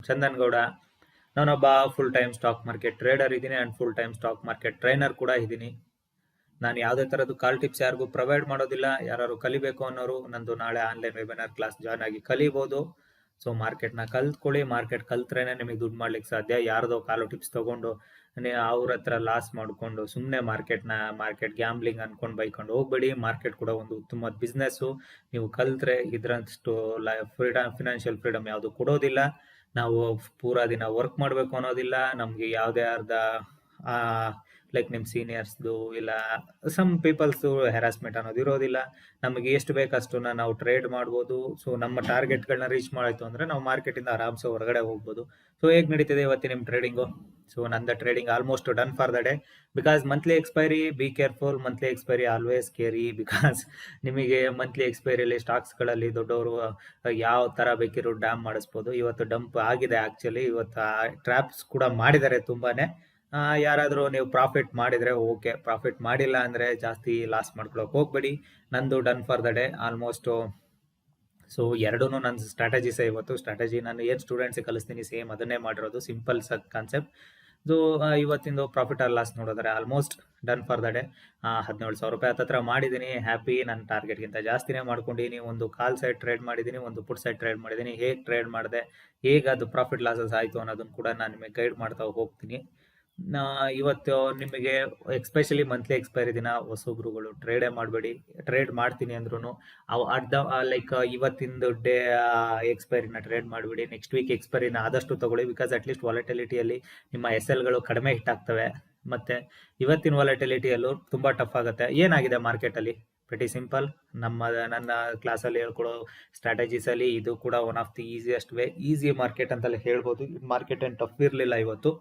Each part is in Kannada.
ಚಂದನ್ ಗೌಡ. ನಾನೊಬ್ಬ full time stock market trader ಇದ್ದೀನಿ and full time stock market trainer ಕೂಡ ಇದ್ದೀನಿ. ನಾನು ಯಾವುದೇ ತರದ್ದು ಕಾಲ್ ಟಿಪ್ಸ್ ಯಾರಿಗೂ ಪ್ರೊವೈಡ್ ಮಾಡೋದಿಲ್ಲ. ಯಾರು ಕಲಿಬೇಕು ಅನ್ನೋರು ನಂದು ನಾಳೆ ಆನ್ಲೈನ್ ವೆಬಿನಾರ್ ಕ್ಲಾಸ್ ಜಾಯ್ನ್ ಆಗಿ ಕಲಿಬಹುದು. ಸೊ ಮಾರ್ಕೆಟ್ನ ಕಲ್ತ್ಕೊಳ್ಳಿ. ಮಾರ್ಕೆಟ್ ಕಲ್ತ್ರೇನೆ ನಿಮಗೆ ದುಡ್ಡು ಮಾಡ್ಲಿಕ್ಕೆ ಸಾಧ್ಯ. ಯಾರ್ದೋ ಕಾಲು ಟಿಪ್ಸ್ ತಗೊಂಡು ಅವ್ರ ಹತ್ರ ಲಾಸ್ ಮಾಡ್ಕೊಂಡು ಸುಮ್ಮನೆ ಮಾರ್ಕೆಟ್ ಗ್ಯಾಂಬ್ಲಿಂಗ್ ಅನ್ಕೊಂಡು ಬೈಕೊಂಡು ಹೋಗ್ಬೇಡಿ. ಮಾರ್ಕೆಟ್ ಕೂಡ ಒಂದು ಉತ್ತಮವಾದ ಬಿಸ್ನೆಸ್. ನೀವು ಕಲ್ತ್ರೆ ಇದ್ರಷ್ಟು ಫಿನಾನ್ಷಿಯಲ್ ಫ್ರೀಡಮ್ ಯಾವುದು ಕೊಡೋದಿಲ್ಲ. ನಾವು ಪೂರಾ ದಿನ ವರ್ಕ್ ಮಾಡಬೇಕು ಅನ್ನೋದಿಲ್ಲ. ನಮ್ಗೆ ಯಾವುದೇ ಅರ್ಧ ಲೈಕ್ ನಿಮ್ಮ ಸೀನಿಯರ್ಸ್ದು ಇಲ್ಲ ಸಮ್ ಪೀಪಲ್ಸ್ದು ಹೆರಾಸ್ಮೆಂಟ್ ಅನ್ನೋದು ಇರೋದಿಲ್ಲ. ನಮಗೆ ಎಷ್ಟು ಬೇಕಷ್ಟನ್ನ ನಾವು ಟ್ರೇಡ್ ಮಾಡ್ಬೋದು. ಸೊ ನಮ್ಮ ಟಾರ್ಗೆಟ್ಗಳನ್ನ ರೀಚ್ ಮಾಡಾಯ್ತು ಅಂದ್ರೆ ನಾವು ಮಾರ್ಕೆಟಿಂದ ಆರಾಮ್ಸೆ ಹೊರಗಡೆ ಹೋಗ್ಬೋದು. ಸೊ ಹೇಗೆ ನಡೀತಿದೆ ಇವತ್ತಿನ ನಿಮ್ಮ trading? So Nanda trading almost done for the day. Because monthly expiry, be careful. Monthly expiry always ಕೇರಿ. ಬಿಕಾಸ್ ನಿಮಗೆ ಮಂತ್ಲಿ ಎಕ್ಸ್ಪೈರಿಯಲ್ಲಿ ಸ್ಟಾಕ್ಸ್ಗಳಲ್ಲಿ ದೊಡ್ಡವರು ಯಾವ ತರ ಬೇಕಿರೋ ಡ್ಯಾಮ್ ಮಾಡಿಸ್ಬೋದು. ಇವತ್ತು ಡಂಪ್ ಆಗಿದೆ ಆಕ್ಚುಲಿ. ಇವತ್ತು ಟ್ರ್ಯಾಪ್ಸ್ ಕೂಡ ಮಾಡಿದ್ದಾರೆ ತುಂಬಾನೇ. ಯಾರಾದರೂ ನೀವು ಪ್ರಾಫಿಟ್ ಮಾಡಿದ್ರೆ ಓಕೆ, ಪ್ರಾಫಿಟ್ ಮಾಡಿಲ್ಲ ಅಂದ್ರೆ ಜಾಸ್ತಿ ಲಾಸ್ ಮಾಡ್ಕೊಳಕ್ ಹೋಗ್ಬೇಡಿ. ನಂದು done for the day almost. So ಎರಡೂ ನನ್ನ ಸ್ಟ್ರಾಟಜೀಸೇ ಇವತ್ತು. ಸ್ಟ್ರಾಟಜಿ ನಾನು ಏನು ಸ್ಟೂಡೆಂಟ್ಸಿಗೆ ಕಲಿಸ್ತೀನಿ ಸೇಮ್ ಅದನ್ನೇ ಮಾಡಿರೋದು, ಸಿಂಪಲ್ ಕಾನ್ಸೆಪ್ಟ್. ಸೊ ಇವತ್ತಿಂದು ಪ್ರಾಫಿಟ್ ಆರ್ ಲಾಸ್ ನೋಡಿದ್ರೆ almost done for the day. 17,000 ರೂಪಾಯಿ ಹತ್ತತ್ರ ಮಾಡಿದ್ದೀನಿ. ಹ್ಯಾಪಿ. ನನ್ನ ಟಾರ್ಗೆಟ್ಗಿಂತ ಜಾಸ್ತಿನೇ ಮಾಡ್ಕೊಂಡಿದ್ದೀನಿ. ಒಂದು ಕಾಲ್ ಸೈಡ್ ಟ್ರೇಡ್ ಮಾಡಿದ್ದೀನಿ, ಒಂದು ಪುಟ್ ಸೈಡ್ ಟ್ರೇಡ್ ಮಾಡಿದ್ದೀನಿ. ಹೇಗೆ ಟ್ರೇಡ್ ಮಾಡಿದೆ, ಹೇಗೆ ಅದು ಪ್ರಾಫಿಟ್ ಲಾಸಸ್ ಆಯಿತು ಅನ್ನೋದನ್ನು ಕೂಡ ನಾನು ನಿಮಗೆ ಗೈಡ್ ಮಾಡ್ತಾ ಹೋಗ್ತೀನಿ. ಇವತ್ತು ನಿಮಗೆ ಎಕ್ಸ್ಪೆಷಲಿ ಮಂತ್ಲಿ ಎಕ್ಸ್ಪೈರಿ ದಿನ ಹೊಸೊಬ್ರುಗಳು ಟ್ರೇಡೇ ಮಾಡಬೇಡಿ. ಟ್ರೇಡ್ ಮಾಡ್ತೀನಿ ಅಂದ್ರೂ ಅವು ಲೈಕ್ ಇವತ್ತಿಂದು ಡೇ ಎಕ್ಸ್ಪೈರಿನ ಟ್ರೇಡ್ ಮಾಡಿಬಿಡಿ. ನೆಕ್ಸ್ಟ್ ವೀಕ್ ಎಕ್ಸ್ಪೈರಿನ ಆದಷ್ಟು ತಗೊಳ್ಳಿ. ಬಿಕಾಸ್ ಅಟ್ಲೀಸ್ಟ್ ವಾಲಟಿಲಿಟಿಯಲ್ಲಿ ನಿಮ್ಮ SLಗಳು ಕಡಿಮೆ ಹಿಟ್ ಆಗ್ತವೆ. ಮತ್ತೆ ಇವತ್ತಿನ ವಾಲಟಿಲಿಟಿಯಲ್ಲೂ ತುಂಬಾ ಟಫ್ ಆಗುತ್ತೆ. ಏನಾಗಿದೆ ಮಾರ್ಕೆಟಲ್ಲಿ? Pretty simple. ನನ್ನ ಕ್ಲಾಸಲ್ಲಿ ಹೇಳ್ಕೊಡೋ ಸ್ಟ್ರಾಟಜೀಸ್ ಅಲ್ಲಿ ಇದು ಕೂಡ one of the easiest way. Easy market ಅಂತಲೇ ಹೇಳ್ಬೋದು. ಮಾರ್ಕೆಟ್ ಏನು ಟಫ್ ಇರಲಿಲ್ಲ ಇವತ್ತು.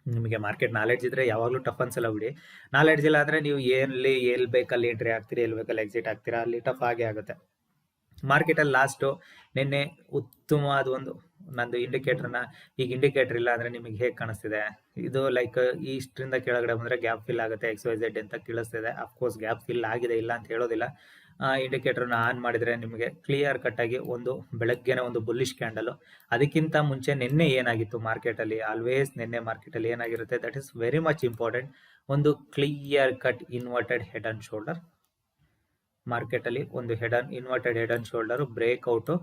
ನಿಮಗೆ ಮಾರ್ಕೆಟ್ ನಾಲೆಡ್ಜ್ ಇದ್ರೆ ಯಾವಾಗಲೂ ಟಫ್ ಅನ್ಸಲ್ಲ ಬಿಡಿ. ನಾಲೆಡ್ಜ್ ಇಲ್ಲ ಅಂದ್ರೆ ನೀವು ಎಲ್ಲಿ ಬೇಕಲ್ಲಿ ಎಂಟ್ರಿ ಆಗ್ತೀರಿ, ಎಲ್ಲಿ ಬೇಕಲ್ಲಿ ಎಕ್ಸಿಟ್ ಆಗ್ತೀರಾ, ಅಲ್ಲಿ ಟಫ್ ಆಗೇ ಆಗುತ್ತೆ. ಮಾರ್ಕೆಟಲ್ಲಿ ಲಾಸ್ಟು ನಿನ್ನೆ ಉತ್ತಮವಾದ ಒಂದು ನಂದು ಇಂಡಿಕೇಟರ್ನ, ಈಗ ಇಂಡಿಕೇಟರ್ ಇಲ್ಲ ಅಂದ್ರೆ ನಿಮಗೆ ಹೇಗೆ ಕಾಣಿಸ್ತಿದೆ? ಇದು ಲೈಕ್ ಇಷ್ಟರಿಂದ ಕೆಳಗಡೆ ಬಂದ್ರೆ ಗ್ಯಾಪ್ ಫಿಲ್ ಆಗುತ್ತೆ, XYZ ಅಂತ ಕೇಳಿಸ್ತಿದೆ. ಅಫ್ಕೋರ್ಸ್ ಗ್ಯಾಪ್ ಫಿಲ್ ಆಗಿದೆ, ಇಲ್ಲ ಅಂತ ಹೇಳೋದಿಲ್ಲ. ಇಂಡಿಕೇಟರ್ನ ಆನ್ ಮಾಡಿದ್ರೆ ನಿಮಗೆ ಕ್ಲಿಯರ್ ಕಟ್ ಆಗಿ ಒಂದು ಬೆಳಗ್ಗೆನೆ ಒಂದು ಬುಲ್ಲಿಶ್ ಕ್ಯಾಂಡಲ್. ಅದಕ್ಕಿಂತ ಮುಂಚೆ ನಿನ್ನೆ ಏನಾಗಿತ್ತು ಮಾರ್ಕೆಟಲ್ಲಿ? ಆಲ್ವೇಸ್ ನಿನ್ನೆ ಮಾರ್ಕೆಟಲ್ಲಿ ಏನಾಗಿರುತ್ತೆ, that is very much important. ಒಂದು clear cut inverted head and shoulder. ಮಾರ್ಕೆಟಲ್ಲಿ ಒಂದು inverted head and shoulder breakout.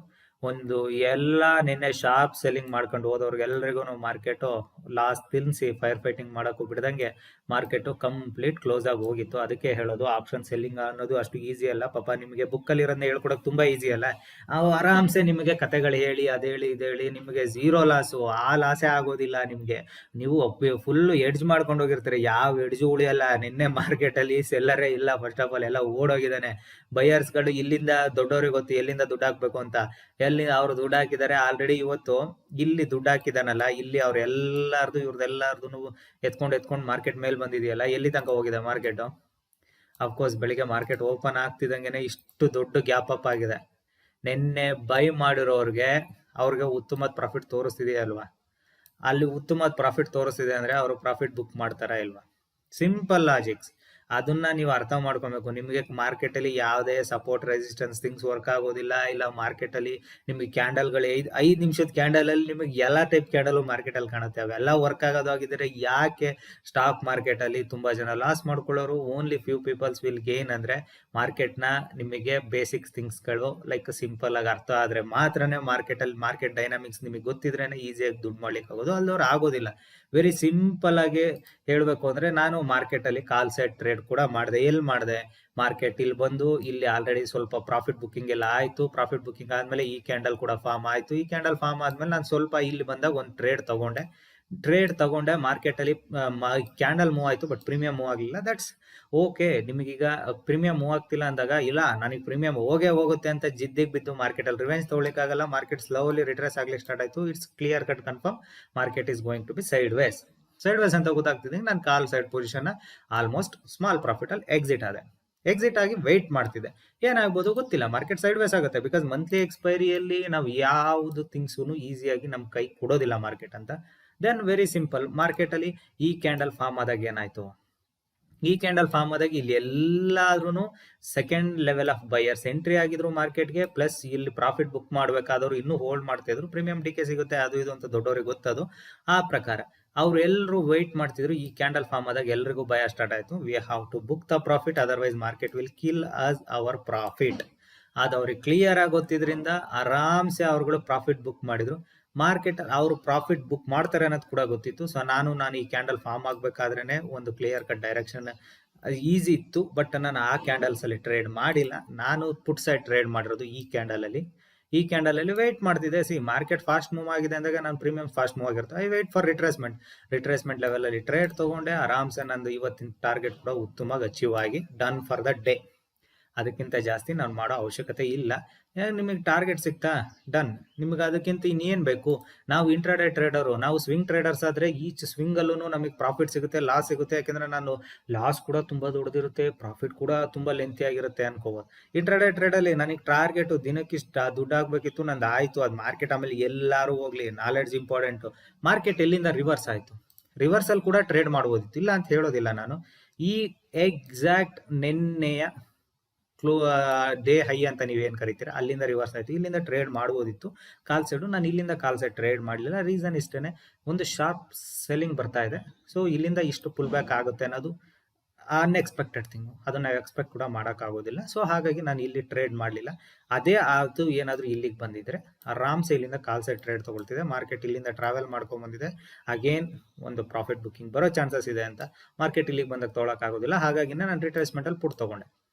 ಒಂದು ಎಲ್ಲ ನಿನ್ನೆ ಶಾರ್ಪ್ ಸೆಲ್ಲಿಂಗ್ ಮಾಡ್ಕೊಂಡು ಹೋದವ್ರಿಗೆಲ್ಲರಿಗೂ ಮಾರ್ಕೆಟು ಲಾಸ್ ತಿನ್ಸಿ ಫೈರ್ ಫೈಟಿಂಗ್ ಮಾಡೋಕ್ಕೂ ಬಿಡದಂಗೆ ಮಾರ್ಕೆಟು ಕಂಪ್ಲೀಟ್ ಕ್ಲೋಸ್ ಆಗಿ ಹೋಗಿತ್ತು. ಅದಕ್ಕೆ ಹೇಳೋದು ಆಪ್ಷನ್ ಸೆಲ್ಲಿಂಗ್ ಅನ್ನೋದು ಅಷ್ಟು ಈಸಿ ಅಲ್ಲ. ಪಾಪ ನಿಮಗೆ ಬುಕ್ಕಲ್ಲಿ ಇರೋದನ್ನ ಹೇಳ್ಕೊಡೋಕೆ ತುಂಬಾ ಈಸಿ ಅಲ್ಲ. ಅವು ಆರಾಮ್ಸೆ ನಿಮಗೆ ಕತೆಗಳು ಹೇಳಿ ಅದೇಳಿ ಇದೇಳಿ ನಿಮಗೆ ಝೀರೋ ಲಾಸು, ಆ ಲಾಸೇ ಆಗೋದಿಲ್ಲ ನಿಮಗೆ. ನೀವು ಫುಲ್ ಎಡ್ಜ್ ಮಾಡ್ಕೊಂಡು ಹೋಗಿರ್ತೀರಿ, ಯಾವ ಎಡ್ಜು ಉಳಿಯಲ್ಲ. ನಿನ್ನೆ ಮಾರ್ಕೆಟಲ್ಲಿ ಸೆಲ್ಲರೇ ಇಲ್ಲ. ಫಸ್ಟ್ ಆಫ್ ಆಲ್ ಎಲ್ಲ ಓಡೋಗಿದ್ದಾನೆ. ಬೈಯರ್ಸ್ಗಳು ಇಲ್ಲಿಂದ ದೊಡ್ಡವ್ರಿಗೆ ಗೊತ್ತು ಎಲ್ಲಿಂದ ದುಡ್ಡು ಹಾಕ್ಬೇಕು ಅಂತ. ಎಲ್ಲಿ ಅವ್ರು ದುಡ್ಡು ಹಾಕಿದ್ದಾರೆ ಆಲ್ರೆಡಿ. ಇವತ್ತು ಇಲ್ಲಿ ದುಡ್ಡು ಹಾಕಿದಾನಲ್ಲ, ಇಲ್ಲಿ ಅವ್ರು ಇವ್ರದೆಲ್ಲಾರ್ದು ಎತ್ಕೊಂಡು ಮಾರ್ಕೆಟ್ ಮೇಲೆ ಬಂದಿದೆಯಲ್ಲ, ಎಲ್ಲಿ ತನಕ ಹೋಗಿದೆ ಮಾರ್ಕೆಟ್? ಅಫ್ಕೋರ್ಸ್ ಬೆಳಿಗ್ಗೆ ಮಾರ್ಕೆಟ್ ಓಪನ್ ಆಗ್ತಿದಂಗೆನೆ ಇಷ್ಟು ದೊಡ್ಡ ಗ್ಯಾಪ್ ಅಪ್ ಆಗಿದೆ. ನಿನ್ನೆ ಬೈ ಮಾಡಿರೋರ್ಗೆ ಅವ್ರಿಗೆ ಉತ್ತಮವಾದ ಪ್ರಾಫಿಟ್ ತೋರಿಸ್ತಿದೆಯಲ್ವಾ? ಅಲ್ಲಿ ಉತ್ತಮವಾದ ಪ್ರಾಫಿಟ್ ತೋರಿಸ್ತಿದೆ ಅಂದ್ರೆ ಅವರು ಪ್ರಾಫಿಟ್ ಬುಕ್ ಮಾಡ್ತಾರಾ ಇಲ್ವಾ? Simple logics. ಅದನ್ನ ನೀವು ಅರ್ಥ ಮಾಡ್ಕೊಬೇಕು. ನಿಮಗೆ ಮಾರ್ಕೆಟ್ ಅಲ್ಲಿ ಯಾವುದೇ ಸಪೋರ್ಟ್ ರೆಸಿಸ್ಟೆನ್ಸ್ ಥಿಂಗ್ಸ್ ವರ್ಕ್ ಆಗೋದಿಲ್ಲ. ಇಲ್ಲ ಮಾರ್ಕೆಟ್ ಅಲ್ಲಿ ನಿಮಗೆ ಕ್ಯಾಂಡಲ್ಗಳು 5 ನಿಮಿಷದ ಕ್ಯಾಂಡಲ್ ಅಲ್ಲಿ ನಿಮಗೆ ಎಲ್ಲಾ ಟೈಪ್ ಕ್ಯಾಂಡಲ್ ಮಾರ್ಕೆಟ್ ಅಲ್ಲಿ ಕಾಣುತ್ತೆ. ಅವೆಲ್ಲ ವರ್ಕ್ ಆಗೋದಾಗಿದ್ರೆ ಯಾಕೆ ಸ್ಟಾಕ್ ಮಾರ್ಕೆಟ್ ಅಲ್ಲಿ ತುಂಬಾ ಜನ ಲಾಸ್ ಮಾಡ್ಕೊಳ್ಳೋರು? Only few peoples will gain. ಅಂದ್ರೆ ಮಾರ್ಕೆಟ್ ನ ನಿಮಗೆ ಬೇಸಿಕ್ಸ್ ಥಿಂಗ್ಸ್ಗಳು ಲೈಕ್ ಸಿಂಪಲ್ ಆಗಿ ಅರ್ಥ ಆದ್ರೆ ಮಾತ್ರನೇ ಮಾರ್ಕೆಟ್ ಅಲ್ಲಿ ಮಾರ್ಕೆಟ್ ಡೈನಾಮಿಕ್ಸ್ ನಿಮಗೆ ಗೊತ್ತಿದ್ರೇನೆ ಈಸಿಯಾಗಿ ದುಡ್ಡು ಮಾಡ್ಲಿಕ್ಕೆ ಆಗೋದು. ಅಲ್ಲವ್ರು ಆಗೋದಿಲ್ಲ. ವೆರಿ ಸಿಂಪಲ್ ಆಗಿ ಹೇಳ್ಬೇಕು ಅಂದ್ರೆ ನಾನು ಮಾರ್ಕೆಟ್ ಅಲ್ಲಿ ಕಾಲ್ ಸೈಡ್ ಟ್ರೇಡ್ ಕೂಡ ಮಾಡಿದೆ. ಎಲ್ಲಿ ಮಾಡಿದೆ? ಮಾರ್ಕೆಟ್ ಇಲ್ಲಿ ಬಂದು ಇಲ್ಲಿ ಆಲ್ರೆಡಿ ಸ್ವಲ್ಪ ಪ್ರಾಫಿಟ್ ಬುಕ್ಕಿಂಗ್ ಎಲ್ಲ ಆಯ್ತು. ಪ್ರಾಫಿಟ್ ಬುಕ್ಕಿಂಗ್ ಆದ್ಮೇಲೆ ಈ ಕ್ಯಾಂಡಲ್ ಕೂಡ ಫಾರ್ಮ್ ಆಯ್ತು. ಈ ಕ್ಯಾಂಡಲ್ ಫಾರ್ಮ್ ಆದ್ಮೇಲೆ ನಾನು ಸ್ವಲ್ಪ ಇಲ್ಲಿ ಬಂದಾಗ ಒಂದು ಟ್ರೇಡ್ ತಗೊಂಡೆ. ಮಾರ್ಕೆಟ್ ಅಲ್ಲಿ ಕ್ಯಾಂಡಲ್ ಮೂವ್ ಆಯ್ತು, ಬಟ್ ಪ್ರೀಮಿಯಂ ಮೂವ್ ಆಗಲಿಲ್ಲ. That's okay. ನಿಮಗೀಗ ಪ್ರೀಮಿಯಂ ಮೂವ್ ಆಗ್ತಿಲ್ಲ ಅಂದಾಗ ಇಲ್ಲ ನನಗೆ ಪ್ರೀಮಿಯಂ ಹೋಗುತ್ತೆ ಅಂತ ಜಿದ್ದಿಗೆ ಬಿದ್ದು ಮಾರ್ಕೆಟ್ ಅಲ್ಲಿ ರಿವೆಂಜ್ ತಗೊಳ್ಳಿಕ್ಕಾಗಲ್ಲ. ಮಾರ್ಕೆಟ್ ಸ್ಲೋಲಿ ರಿಟ್ರೆಸ್ ಆಗ್ಲಿಕ್ಕೆ ಸ್ಟಾರ್ಟ್ ಆಯ್ತು. It's clear cut confirm market is going to be sideways ಅಂತ ಗೊತ್ತಾಗ್ತಿದೆ. ನಾನು call side position almost small profit ಅಲ್ಲಿ ಎಕ್ಸಿಟ್ ಆಗಿ ವೆಯ್ಟ್ ಮಾಡ್ತಿದೆ. ಏನಾಗ್ಬೋದು ಗೊತ್ತಿಲ್ಲ. ಮಾರ್ಕೆಟ್ ಸೈಡ್ ವೇಸ್ ಆಗುತ್ತೆ. ಬಿಕಾಸ್ ಮಂತ್ಲಿ ಎಕ್ಸ್ಪೈರಿಯಲ್ಲಿ ನಾವು ಯಾವ್ದು ಥಿಂಗ್ಸು ಈಸಿಯಾಗಿ ನಮ್ ಕೈ ಕೊಡೋದಿಲ್ಲ ಮಾರ್ಕೆಟ್ ಅಂತ. Then very simple. ಮಾರ್ಕೆಟ್ ಅಲ್ಲಿ ಈ ಕ್ಯಾಂಡಲ್ ಫಾರ್ಮ್ ಆದಾಗ ಏನಾಯ್ತು? ಈ ಕ್ಯಾಂಡಲ್ ಫಾರ್ಮ್ ಆದಾಗ ಇಲ್ಲಿ ಎಲ್ಲಾದ್ರೂ second level of buyers entry ಆಗಿದ್ರು ಮಾರ್ಕೆಟ್ಗೆ, ಪ್ಲಸ್ ಇಲ್ಲಿ ಪ್ರಾಫಿಟ್ ಬುಕ್ ಮಾಡ್ಬೇಕಾದವ್ರು ಇನ್ನೂ ಹೋಲ್ಡ್ ಮಾಡ್ತಾ ಇದ್ರು, ಪ್ರೀಮಿಯಂ ಡಿಕೆ ಸಿಗುತ್ತೆ ಅದು ಇದು ಅಂತ ದೊಡ್ಡವರಿಗೆ ಗೊತ್ತದು. ಆ ಪ್ರಕಾರ ಅವ್ರು ಎಲ್ಲರೂ ವೆಯ್ಟ್ ಮಾಡ್ತಿದ್ರು. ಈ ಕ್ಯಾಂಡಲ್ ಫಾರ್ಮ್ ಆದಾಗ ಎಲ್ರಿಗೂ ಭಯ ಸ್ಟಾರ್ಟ್ ಆಯ್ತು, we have to book the profit, otherwise market will kill us our profit. ಅದು ಅವ್ರಿಗೆ ಕ್ಲಿಯರ್ ಆಗಿ ಗೊತ್ತಿದ್ರಿಂದ ಆರಾಮ್ಸೆ ಅವ್ರುಗಳು ಪ್ರಾಫಿಟ್ ಬುಕ್ ಮಾಡಿದ್ರು. ಮಾರ್ಕೆಟ್ ಅವರು ಪ್ರಾಫಿಟ್ ಬುಕ್ ಮಾಡ್ತಾರೆ ಅನ್ನೋದು ಕೂಡ ಗೊತ್ತಿತ್ತು. ಸೊ ನಾನು ಈ ಕ್ಯಾಂಡಲ್ ಫಾರ್ಮ್ ಆಗ್ಬೇಕಾದ್ರೇನೆ ಒಂದು ಕ್ಲಿಯರ್ ಕಟ್ ಡೈರೆಕ್ಷನ್ ಈಸಿ ಇತ್ತು. ಬಟ್ ನಾನು ಆ ಕ್ಯಾಂಡಲ್ಸ್ ಅಲ್ಲಿ ಟ್ರೇಡ್ ಮಾಡಿಲ್ಲ. ನಾನು ಪುಟ್ ಸೈಡ್ ಟ್ರೇಡ್ ಮಾಡಿರೋದು ಈ ಕ್ಯಾಂಡಲ್ ಅಲ್ಲಿ ವೇಟ್ ಮಾಡ್ತಿದ್ದೆ. ಮಾರ್ಕೆಟ್ ಫಾಸ್ಟ್ ಮೂವ್ ಆಗಿದೆ ಅಂದಾಗ ನಾನು ಪ್ರೀಮಿಯಂ ಫಾಸ್ಟ್ ಮೂವ್ ಆಗಿರುತ್ತೆ, I wait for retracement level ಅಲ್ಲಿ ಟ್ರೇಡ್ ತಗೊಂಡೆ. ಆರಾಮ್ಸೆ ನಂದು ಇವತ್ತಿನ ಟಾರ್ಗೆಟ್ ಕೂಡ ಉತ್ತಮವಾಗಿ ಅಚೀವ್ ಆಗಿ ಡನ್ ಫಾರ್ ದ ಡೇ. ಅದಕ್ಕಿಂತ ಜಾಸ್ತಿ ನಾನು ಮಾಡೋ ಅವಶ್ಯಕತೆ ಇಲ್ಲ. ನಿಮಗೆ ಟಾರ್ಗೆಟ್ ಸಿಗ್ತಾ ಡನ್. ನಿಮಗೆ ಅದಕ್ಕಿಂತ ಇನ್ನೇನು ಬೇಕು? ನಾವು ಇಂಟ್ರಾಡೇ ಟ್ರೇಡರು, ನಾವು ಸ್ವಿಂಗ್ ಟ್ರೇಡರ್ಸ್ ಆದ್ರೆ ಈಚ್ ಸ್ವಿಂಗ್ ಅಲ್ಲೂ ನಮಗೆ ಪ್ರಾಫಿಟ್ ಸಿಗುತ್ತೆ, ಲಾಸ್ ಸಿಗುತ್ತೆ. ಯಾಕಂದ್ರೆ ನಾನು ಲಾಸ್ ಕೂಡ ತುಂಬಾ ದೊಡ್ಡದಿರುತ್ತೆ, ಪ್ರಾಫಿಟ್ ಕೂಡ ತುಂಬಾ ಲೆಂತಿ ಆಗಿರುತ್ತೆ ಅನ್ಕೋಬಹುದು. ಇಂಟ್ರಾಡೇ ಟ್ರೇಡ್ ಅಲ್ಲಿ ನನಗೆ ಟಾರ್ಗೆಟ್ ದಿನಕ್ಕಿಷ್ಟ ದುಡ್ಡು ಆಗ್ಬೇಕಿತ್ತು, ನಂದು ಆಯ್ತು. ಅದು ಮಾರ್ಕೆಟ್ ಆಮೇಲೆ ಎಲ್ಲಾರು ಹೋಗ್ಲಿ, ನಾಲೆಡ್ಜ್ ಇಂಪಾರ್ಟೆಂಟ್. ಮಾರ್ಕೆಟ್ ಎಲ್ಲಿಂದ ರಿವರ್ಸ್ ಆಯ್ತು, ರಿವರ್ಸ್ ಅಲ್ಲಿ ಕೂಡ ಟ್ರೇಡ್ ಮಾಡಬಹುದಿತ್ತು, ಇಲ್ಲ ಅಂತ ಹೇಳೋದಿಲ್ಲ ನಾನು. ಈ ಎಕ್ಸಾಕ್ಟ್ ನಿನ್ನೆಯ ಡೇ ಹೈ ಅಂತ ನೀವೇನ್ ಕರಿತೀರಾ, ಅಲ್ಲಿಂದ ರಿವರ್ಸ್ ಆಯ್ತು, ಇಲ್ಲಿಂದ ಟ್ರೇಡ್ ಮಾಡಬಹುದಿತ್ತು ಕಾಲ್ ಸೈಡ್. ನಾನು ಇಲ್ಲಿಂದ ಕಾಲ್ ಸೈಡ್ ಟ್ರೇಡ್ ಮಾಡಲಿಲ್ಲ. ರೀಸನ್ ಇಷ್ಟೇನೆ, ಒಂದು ಶಾರ್ಪ್ ಸೆಲ್ಲಿಂಗ್ ಬರ್ತಾ ಇದೆ. ಸೊ ಇಲ್ಲಿಂದ ಇಷ್ಟು ಪುಲ್ ಬ್ಯಾಕ್ ಆಗುತ್ತೆ ಅನ್ನೋದು ಅನ್ಎಕ್ಸ್ಪೆಕ್ಟೆಡ್ ಥಿಂಗ್, ಅದನ್ನ ನಾವು ಎಕ್ಸ್ಪೆಕ್ಟ್ ಕೂಡ ಮಾಡೋಕ್ಕಾಗೋದಿಲ್ಲ. ಸೊ ಹಾಗಾಗಿ ನಾನು ಇಲ್ಲಿ ಟ್ರೇಡ್ ಮಾಡಲಿಲ್ಲ. ಅದೇ ಅದು ಏನಾದರೂ ಇಲ್ಲಿಗೆ ಬಂದಿದ್ರೆ ಆರಾಮ್ಸೆ ಇಲ್ಲಿಂದ ಕಾಲ್ ಸೈಡ್ ಟ್ರೇಡ್ ತಗೊಳ್ತಿದೆ. ಮಾರ್ಕೆಟ್ ಇಲ್ಲಿಂದ ಟ್ರಾವೆಲ್ ಮಾಡ್ಕೊಂಡ್ ಬಂದಿದೆ, ಅಗೇನ್ ಒಂದು ಪ್ರಾಫಿಟ್ ಬುಕ್ಕಿಂಗ್ ಬರೋ ಚಾನ್ಸಸ್ ಇದೆ ಅಂತ. ಮಾರ್ಕೆಟ್ ಇಲ್ಲಿಗೆ ಬಂದಾಗ ತೊಗೊಳಕ್ಕಾಗೋದಿಲ್ಲ. ಹಾಗಾಗಿ ನಾನು ರಿಟ್ರೇಸ್ಮೆಂಟ್ ಅಲ್ಲಿ ಪುಟ್ ತಗೊಂಡೆ,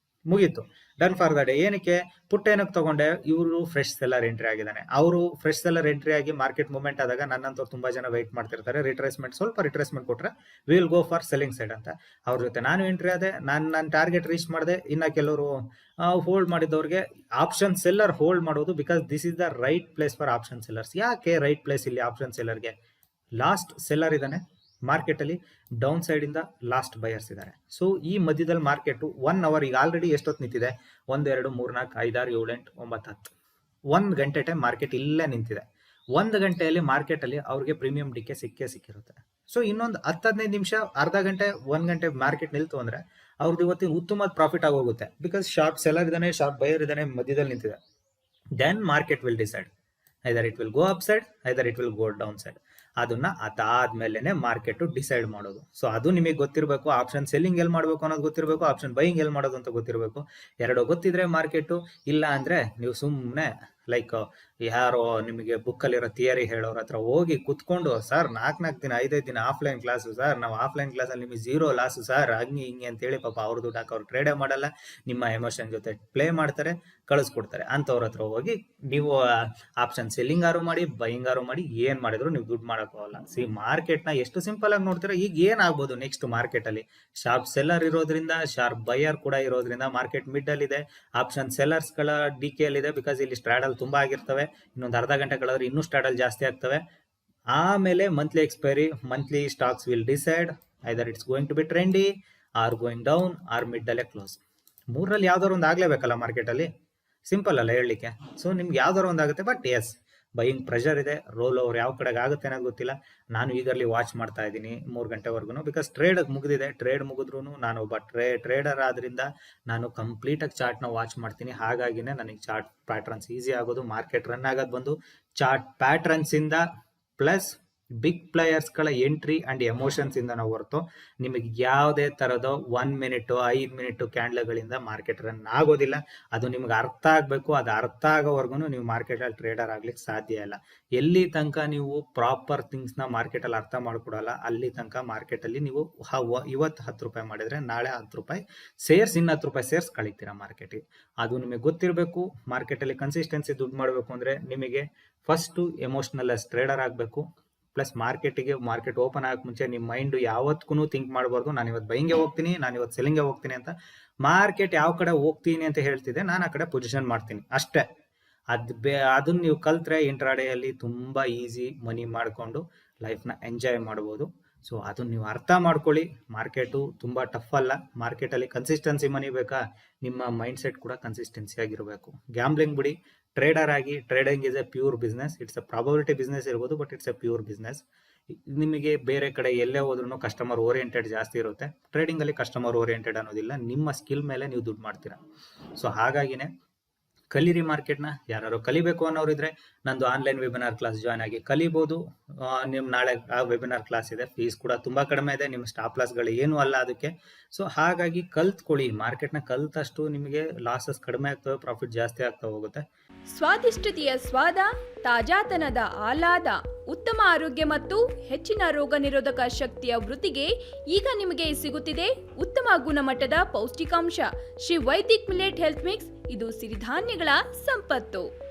ಮುಗೀತು, ಡನ್ ಫಾರ್ ದ ಡೇ. ಏನಕ್ಕೆ ಪುಟ್ ಏನಕ್ಕೆ ತಗೊಂಡೆ? ಇವರು ಫ್ರೆಶ್ ಸೆಲ್ಲರ್ ಎಂಟ್ರಿ ಆಗಿದ್ದಾನೆ. ಅವರು ಫ್ರೆಶ್ ಸೆಲ್ಲರ್ ಎಂಟ್ರಿ ಆಗಿ ಮಾರ್ಕೆಟ್ ಮೂವ್ಮೆಂಟ್ ಆದಾಗ ನನ್ನಂತವ್ರು ತುಂಬಾ ಜನ ವೆಯ್ಟ್ ಮಾಡ್ತಿರ್ತಾರೆ. ಸ್ವಲ್ಪ ರಿಟ್ರೇಸ್ಮೆಂಟ್ ಕೊಟ್ರೆ will go for selling side ಅಂತ. ಅವ್ರ ಜೊತೆ ನಾನು ಎಂಟ್ರಿ ಆದೆ, ನನ್ನ ಟಾರ್ಗೆಟ್ ರೀಚ್ ಮಾಡಿದೆ. ಇನ್ನ ಕೆಲವರು ಹೋಲ್ಡ್ ಮಾಡಿದವ್ರಿಗೆ ಆಪ್ಷನ್ ಸೆಲ್ಲರ್ ಹೋಲ್ಡ್ ಮಾಡೋದು, because this is the right place for option sellers. ಯಾಕೆ ರೈಟ್ ಪ್ಲೇಸ್ ಇಲ್ಲಿ ಆಪ್ಷನ್ ಸೆಲ್ಲರ್ಗೆ? ಲಾಸ್ಟ್ ಸೆಲ್ಲರ್ ಇದ್ದಾನೆ ಮಾರ್ಕೆಟ್ ಅಲ್ಲಿ, ಡೌನ್ ಸೈಡ್ ಇಂದ ಲಾಸ್ಟ್ ಬಯರ್ಸ್ ಇದ್ದಾರೆ. ಸೊ ಈ ಮಧ್ಯದಲ್ಲಿ ಮಾರ್ಕೆಟ್ 1 ಅವರ್ ಈಗ ಆಲ್ರೆಡಿ ಎಷ್ಟೊತ್ತು ನಿಂತಿದೆ? 1 2 3 4 5 6 7 8 9 10 1 ಗಂಟೆ ಟೈಮ್ ಮಾರ್ಕೆಟ್ ಇಲ್ಲೇ ನಿಂತಿದೆ. 1 ಗಂಟೆಯಲ್ಲಿ ಮಾರ್ಕೆಟ್ ಅಲ್ಲಿ ಅವ್ರಿಗೆ ಪ್ರೀಮಿಯಂ ಡಿಕೆ ಸಿಕ್ಕಿರುತ್ತೆ. ಸೊ ಇನ್ನೊಂದು 10-15 ನಿಮಿಷ, ಅರ್ಧ ಗಂಟೆ, 1 ಗಂಟೆ ಮಾರ್ಕೆಟ್ ನಿಲ್ತು ಅಂದ್ರೆ ಅವ್ರದ್ದು ಇವತ್ತಿನ ಉತ್ತಮ ಪ್ರಾಫಿಟ್ ಆಗೋಗುತ್ತೆ. ಬಿಕಾಸ್ ಶಾರ್ಪ್ ಸೆಲ್ಲರ್ ಇದ್ದಾನೆ, ಶಾರ್ಪ್ ಬಯರ್ ಇದ್ದಾನೆ, ಮಧ್ಯದಲ್ಲಿ ನಿಂತಿದೆ. Then market will decide, either it will go upside, either it will go downside. ಅದನ್ನ ಅದಾದ್ಮೇಲೆ ಮಾರ್ಕೆಟ್ ಡಿಸೈಡ್ ಮಾಡೋದು. ಸೊ ಅದು ನಿಮಗೆ ಗೊತ್ತಿರಬೇಕು. ಆಪ್ಷನ್ ಸೆಲ್ಲಿಂಗ್ ಎಲ್ಲಿ ಮಾಡಬೇಕು ಅನ್ನೋದು ಗೊತ್ತಿರಬೇಕು, ಆಪ್ಷನ್ ಬೈಯಿಂಗ್ ಎಲ್ಲಿ ಮಾಡೋದು ಅಂತ ಗೊತ್ತಿರಬೇಕು. ಎರಡು ಗೊತ್ತಿದ್ರೆ ಮಾರ್ಕೆಟ್, ಇಲ್ಲ ಅಂದ್ರೆ ನೀವು ಸುಮ್ಮನೆ ಲೈಕ್ ಯಾರೋ ನಿಮಗೆ ಬುಕ್ಕಲ್ಲಿರೋ ಥಿಯರಿ ಹೇಳೋರ ಹತ್ರ ಹೋಗಿ ಕುತ್ಕೊಂಡು, ಸರ್ 4 ದಿನ 5 ದಿನ ಆಫ್ಲೈನ್ ಕ್ಲಾಸು ಸರ್, ನಾವು ಆಫ್ಲೈನ್ ಕ್ಲಾಸಲ್ಲಿ ನಿಮಗೆ 0 ಲಾಸು ಸರ್, ಹಂಗೆ ಹಿಂಗೆ ಅಂತೇಳಿ ಪಾಪ ಅವ್ರ ದುಡ್ಡು ಹಾಕಿ ಅವ್ರು ಟ್ರೇಡೇ ಮಾಡಲ್ಲ, ನಿಮ್ಮ ಎಮೋಷನ್ ಜೊತೆ ಪ್ಲೇ ಮಾಡ್ತಾರೆ, ಕಳಿಸ್ಕೊಡ್ತಾರೆ. ಅಂಥವ್ರ ಹತ್ರ ಹೋಗಿ ನೀವು ಆಪ್ಷನ್ ಸೆಲ್ಲಿಂಗ್ ಆರು ಮಾಡಿ, ಬೈಯಿಂಗ್ ಆರು ಮಾಡಿ, ಏನ್ ಮಾಡಿದ್ರು ನೀವು ದುಡ್ಡು ಮಾಡೋಕ್ಕಾಗಲ್ಲ. ಮಾರ್ಕೆಟ್ನ ಎಷ್ಟು ಸಿಂಪಲ್ ಆಗಿ ನೋಡ್ತೀರಾ. ಈಗ ಏನಾಗ್ಬೋದು ನೆಕ್ಸ್ಟ್ ಮಾರ್ಕೆಟ್ ಅಲ್ಲಿ? ಶಾರ್ಪ್ ಸೆಲ್ಲರ್ ಇರೋದ್ರಿಂದ, ಶಾರ್ಪ್ ಬೈಯರ್ ಕೂಡ ಇರೋದ್ರಿಂದ ಮಾರ್ಕೆಟ್ ಮಿಡ್ ಅಲ್ಲಿ ಇದೆ. ಆಪ್ಷನ್ ಸೆಲ್ಲರ್ಸ್ ಗಳ ಡಿಕೆ ಅಲ್ಲಿ ಇದೆ, ಬಿಕಾಸ್ ಇಲ್ಲಿ ಸ್ಟ್ರಾಡಲ್ ತುಂಬಾ ಆಗಿರ್ತವೆ. ಇನ್ನೊಂದು ಅರ್ಧ ಗಂಟೆ ಕಳೆದ್ರೆ ಇನ್ನೂ ಸ್ಟ್ರಾಡಲ್ ಜಾಸ್ತಿ ಆಗ್ತವೆ. ಆಮೇಲೆ monthly expiry, monthly stocks will decide either it's going to be trendy or going down or mid ಅಲ್ಲೇ ಕ್ಲೋಸ್. ಮೂರಲ್ಲಿ ಯಾವ್ದಾದ್ರು ಒಂದು ಆಗ್ಲೇಬೇಕಲ್ಲ ಮಾರ್ಕೆಟ್ ಅಲ್ಲಿ, ಸಿಂಪಲ್ ಅಲ್ಲ ಹೇಳಲಿಕ್ಕೆ. ಸೊ ನಿಮ್ಗೆ ಯಾವ್ದಾರು ಒಂದಾಗುತ್ತೆ. ಬಟ್ ಎಸ್, ಬೈಯಿಂಗ್ ಪ್ರೆಷರ್ ಇದೆ, ರೋಲ್ ಓವರ್ ಯಾವ ಕಡೆಗೆ ಆಗುತ್ತೆ ಅನ್ನೋದು ಗೊತ್ತಿಲ್ಲ. ನಾನು ಈಗರ್ಲಿ ವಾಚ್ ಮಾಡ್ತಾ ಇದ್ದೀನಿ 3 ಗಂಟೆವರೆಗೂ, ಬಿಕಾಸ್ ಟ್ರೇಡ್ ಮುಗಿದಿದೆ. ಟ್ರೇಡ್ ಮುಗಿದ್ರು ನಾನು ಒಬ್ಬ ಟ್ರೇಡರ್ ಆದ್ರಿಂದ ನಾನು ಕಂಪ್ಲೀಟ್ ಆಗಿ ಚಾರ್ಟ್ ನ ವಾಚ್ ಮಾಡ್ತೀನಿ. ಹಾಗಾಗಿನೇ ನನಗೆ ಚಾರ್ಟ್ ಪ್ಯಾಟ್ರನ್ಸ್ ಈಸಿ ಆಗೋದು. ಮಾರ್ಕೆಟ್ ರನ್ ಆಗೋದು ಬಂದು ಚಾರ್ಟ್ ಪ್ಯಾಟ್ರನ್ಸ್ ಇಂದ ಪ್ಲಸ್ ಬಿಗ್ ಪ್ಲೇಯರ್ಸ್ ಗಳ ಎಂಟ್ರಿ ಅಂಡ್ ಎಮೋಷನ್ಸ್ ಇಂದ ನಾವು ಹೊರತು ನಿಮಗೆ ಯಾವುದೇ ತರಹದ 1 ಮಿನಿಟ್ 5 ಮಿನಿಟ್ ಕ್ಯಾಂಡ್ಲ್ಗಳಿಂದ ಮಾರ್ಕೆಟ್ ರನ್ ಆಗೋದಿಲ್ಲ. ಅದು ನಿಮ್ಗೆ ಅರ್ಥ ಆಗ್ಬೇಕು. ಅದು ಅರ್ಥ ಆಗೋವರೆಗೂ ನೀವು ಮಾರ್ಕೆಟ್ ಅಲ್ಲಿ ಟ್ರೇಡರ್ ಆಗ್ಲಿಕ್ಕೆ ಸಾಧ್ಯ ಇಲ್ಲ. ಎಲ್ಲಿ ತನಕ ನೀವು ಪ್ರಾಪರ್ ಥಿಂಗ್ಸ್ ನ ಮಾರ್ಕೆಟ್ ಅಲ್ಲಿ ಅರ್ಥ ಮಾಡ್ಕೊಡಲ್ಲ, ಅಲ್ಲಿ ತನಕ ಮಾರ್ಕೆಟ್ ಅಲ್ಲಿ ನೀವು ಇವತ್ತು 10 ರೂಪಾಯಿ ಮಾಡಿದ್ರೆ ನಾಳೆ 10 ರೂಪಾಯಿ ಸೇರ್ಸ್, ಇನ್ನು 10 ರೂಪಾಯಿ ಸೇರ್ಸ್ ಕಳಿತೀರಾ ಮಾರ್ಕೆಟ್. ಅದು ನಿಮಗೆ ಗೊತ್ತಿರಬೇಕು. ಮಾರ್ಕೆಟ್ ಅಲ್ಲಿ ಕನ್ಸಿಸ್ಟೆನ್ಸಿ ದುಡ್ಡು ಮಾಡಬೇಕು ಅಂದ್ರೆ ನಿಮಗೆ ಫಸ್ಟ್ ಎಮೋಷನಲ್ ಟ್ರೇಡರ್ ಆಗಬೇಕು. ಪ್ಲಸ್ ಮಾರ್ಕೆಟ್ ಓಪನ್ ಆಗಕ್ಕೆ ಮುಂಚೆ ನಿಮ್ಮ ಮೈಂಡ್ ಯಾವತ್ತೂ ಥಿಂಕ್ ಮಾಡಬಾರ್ದು, ನಾನು ಇವತ್ತು ಬೈಂಗೆ ಹೋಗ್ತೀನಿ, ನಾನು ಇವತ್ತು ಸೆಲ್ಲಿಂಗ್ಗೆ ಹೋಗ್ತೀನಿ ಅಂತ. ಮಾರ್ಕೆಟ್ ಯಾವ ಕಡೆ ಹೋಗ್ತೀನಿ ಅಂತ ಹೇಳ್ತಿದೆ, ನಾನು ಆ ಕಡೆ ಪೊಸಿಷನ್ ಮಾಡ್ತೀನಿ ಅಷ್ಟೇ. ಅದನ್ನ ನೀವು ಕಲ್ತ್ರೆ ಇಂಟ್ರಾಡೇ ಅಲ್ಲಿ ತುಂಬಾ ಈಸಿ ಮನಿ ಮಾಡ್ಕೊಂಡು ಲೈಫ್ನ ಎಂಜಾಯ್ ಮಾಡ್ಬೋದು. ಸೊ ಅದನ್ನ ನೀವು ಅರ್ಥ ಮಾಡ್ಕೊಳ್ಳಿ. ಮಾರ್ಕೆಟು ತುಂಬ ಟಫ್ ಅಲ್ಲ. ಮಾರ್ಕೆಟಲ್ಲಿ ಕನ್ಸಿಸ್ಟೆನ್ಸಿ ಮನಿ ಬೇಕಾ, ನಿಮ್ಮ ಮೈಂಡ್ ಸೆಟ್ ಕೂಡ ಕನ್ಸಿಸ್ಟೆನ್ಸಿ ಆಗಿರಬೇಕು. ಗ್ಯಾಮ್ಲಿಂಗ್ ಬಿಡಿ, ಟ್ರೇಡರ್ ಆಗಿ. Trading is a pure business. It's a probability business ಇರ್ಬೋದು, but it's a pure business. ನಿಮಗೆ ಬೇರೆ ಕಡೆ ಎಲ್ಲೇ ಹೋದ್ರೂ ಕಸ್ಟಮರ್ ಓರಿಯೆಂಟೆಡ್ ಜಾಸ್ತಿ ಇರುತ್ತೆ. ಟ್ರೇಡಿಂಗ್ ಅಲ್ಲಿ ಕಸ್ಟಮರ್ ಓರಿಯೆಂಟೆಡ್ ಅನ್ನೋದಿಲ್ಲ. ನಿಮ್ಮ ಸ್ಕಿಲ್ ಮೇಲೆ ನೀವು ದುಡ್ಡು ಮಾಡ್ತೀರಾ. ಸೊ ಹಾಗಾಗಿನೇ ಕಲೀರಿ ಮಾರ್ಕೆಟ್ನ. ಯಾರು ಕಲಿಬೇಕು ಅನ್ನೋರು ಇದ್ರೆ ನಂದು ಆನ್ಲೈನ್ ವೆಬಿನಾರ್ ಕ್ಲಾಸ್ ಜಾಯ್ನ್ ಆಗಿ ಕಲಿಬಹುದು. ನಿಮ್ ನಾಳೆ ಆ ವೆಬಿನಾರ್ ಕ್ಲಾಸ್ ಇದೆ. ಫೀಸ್ ಕೂಡ ತುಂಬಾ ಕಡಿಮೆ ಇದೆ. ನಿಮ್ಮ ಸ್ಟಾಪ್ ಲಾಸ್ಗಳು ಏನು ಅಲ್ಲ ಅದಕ್ಕೆ. ಸೊ ಹಾಗಾಗಿ ಕಲ್ತ್ಕೊಳ್ಳಿ. ಮಾರ್ಕೆಟ್ನ ಕಲ್ತಷ್ಟು ನಿಮಗೆ ಲಾಸಸ್ ಕಡಿಮೆ ಆಗ್ತವೆ, ಪ್ರಾಫಿಟ್ ಜಾಸ್ತಿ ಆಗ್ತಾ ಹೋಗುತ್ತೆ. ಸ್ವಾದಿಷ್ಟತೆಯ ಸ್ವಾದ, ತಾಜಾತನದ ಆಹ್ಲಾದ, ಉತ್ತಮ ಆರೋಗ್ಯ ಮತ್ತು ಹೆಚ್ಚಿನ ರೋಗ ನಿರೋಧಕ ಶಕ್ತಿಯ ವೃದ್ಧಿಗೆ ಈಗ ನಿಮಗೆ ಸಿಗುತ್ತಿದೆ ಉತ್ತಮ ಗುಣಮಟ್ಟದ ಪೌಷ್ಟಿಕಾಂಶ Shri Vaidik millet health mix. ಇದು ಸಿರಿಧಾನ್ಯಗಳ ಸಂಪತ್ತು.